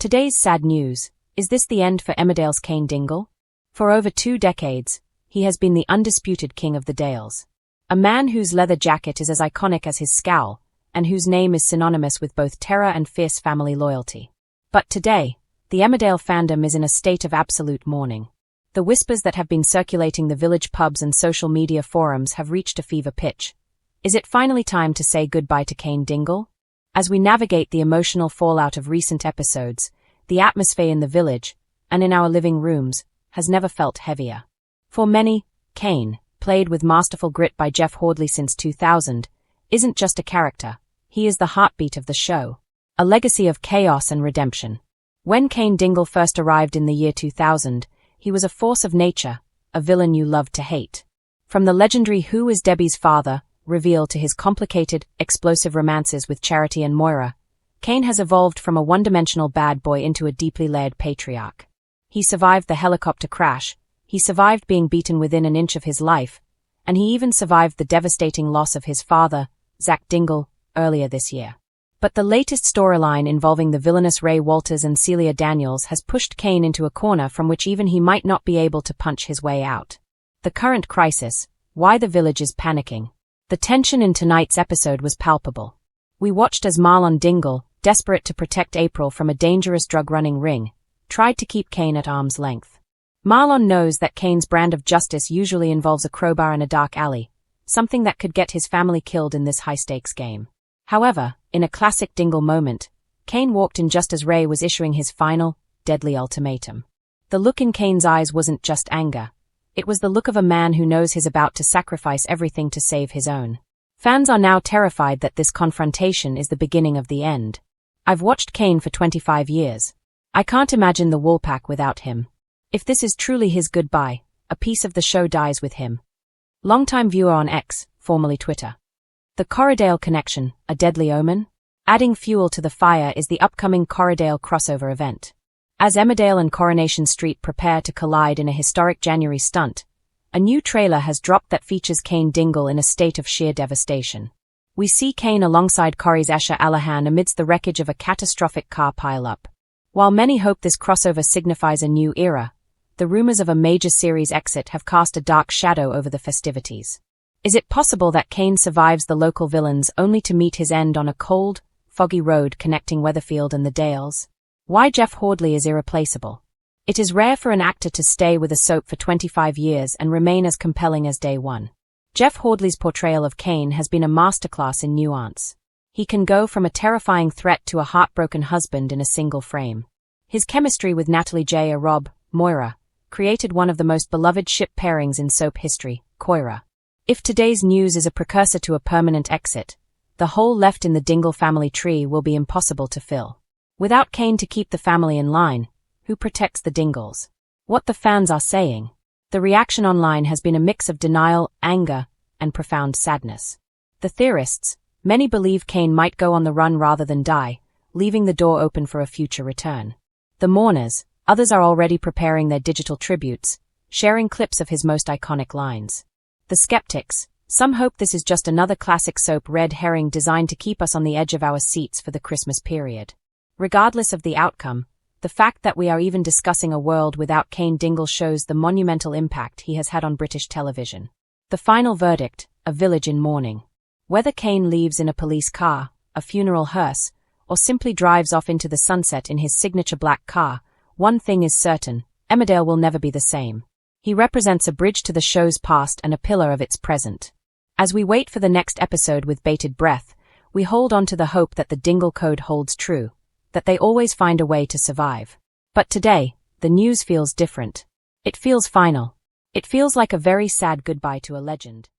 Today's sad news: is this the end for Emmerdale's Cain Dingle? For over 2 decades, he has been the undisputed king of the Dales. A man whose leather jacket is as iconic as his scowl, and whose name is synonymous with both terror and fierce family loyalty. But today, the Emmerdale fandom is in a state of absolute mourning. The whispers that have been circulating the village pubs and social media forums have reached a fever pitch. Is it finally time to say goodbye to Cain Dingle? As we navigate the emotional fallout of recent episodes, the atmosphere in the village, and in our living rooms, has never felt heavier. For many, Cain, played with masterful grit by Jeff Hordley since 2000, isn't just a character, he is the heartbeat of the show. A legacy of chaos and redemption. When Cain Dingle first arrived in the year 2000, he was a force of nature, a villain you loved to hate. From the legendary Who is Debbie's Father reveal to his complicated, explosive romances with Charity and Moira, Cain has evolved from a one-dimensional bad boy into a deeply layered patriarch. He survived the helicopter crash, he survived being beaten within an inch of his life, and he even survived the devastating loss of his father, Zach Dingle, earlier this year. But the latest storyline involving the villainous Ray Walters and Celia Daniels has pushed Cain into a corner from which even he might not be able to punch his way out. The current crisis: why the village is panicking. The tension in tonight's episode was palpable. We watched as Marlon Dingle, desperate to protect April from a dangerous drug-running ring, tried to keep Cain at arm's length. Marlon knows that Cain's brand of justice usually involves a crowbar and a dark alley, something that could get his family killed in this high-stakes game. However, in a classic Dingle moment, Cain walked in just as Ray was issuing his final, deadly ultimatum. The look in Cain's eyes wasn't just anger. It was the look of a man who knows he's about to sacrifice everything to save his own. Fans are now terrified that this confrontation is the beginning of the end. I've watched Cain for 25 years. I can't imagine the Woolpack without him. If this is truly his goodbye, a piece of the show dies with him. Longtime viewer on X, formerly Twitter. The Corriedale connection, a deadly omen? Adding fuel to the fire is the upcoming Corriedale crossover event. As Emmerdale and Coronation Street prepare to collide in a historic January stunt, a new trailer has dropped that features Cain Dingle in a state of sheer devastation. We see Cain alongside Corrie's Asher Allahan amidst the wreckage of a catastrophic car pileup. While many hope this crossover signifies a new era, the rumors of a major series exit have cast a dark shadow over the festivities. Is it possible that Cain survives the local villains only to meet his end on a cold, foggy road connecting Weatherfield and the Dales? Why Jeff Hordley is irreplaceable. It is rare for an actor to stay with a soap for 25 years and remain as compelling as day one. Jeff Hordley's portrayal of Cain has been a masterclass in nuance. He can go from a terrifying threat to a heartbroken husband in a single frame. His chemistry with Natalie J. Rob, Moira, created one of the most beloved ship pairings in soap history, Coira. If today's news is a precursor to a permanent exit, the hole left in the Dingle family tree will be impossible to fill. Without Cain to keep the family in line, who protects the Dingles? What the fans are saying. The reaction online has been a mix of denial, anger, and profound sadness. The theorists, many believe Cain might go on the run rather than die, leaving the door open for a future return. The mourners, others are already preparing their digital tributes, sharing clips of his most iconic lines. The skeptics, some hope this is just another classic soap red herring designed to keep us on the edge of our seats for the Christmas period. Regardless of the outcome, the fact that we are even discussing a world without Cain Dingle shows the monumental impact he has had on British television. The final verdict: a village in mourning. Whether Cain leaves in a police car, a funeral hearse, or simply drives off into the sunset in his signature black car, one thing is certain: Emmerdale will never be the same. He represents a bridge to the show's past and a pillar of its present. As we wait for the next episode with bated breath, we hold on to the hope that the Dingle code holds true, that they always find a way to survive. But today, the news feels different. It feels final. It feels like a very sad goodbye to a legend.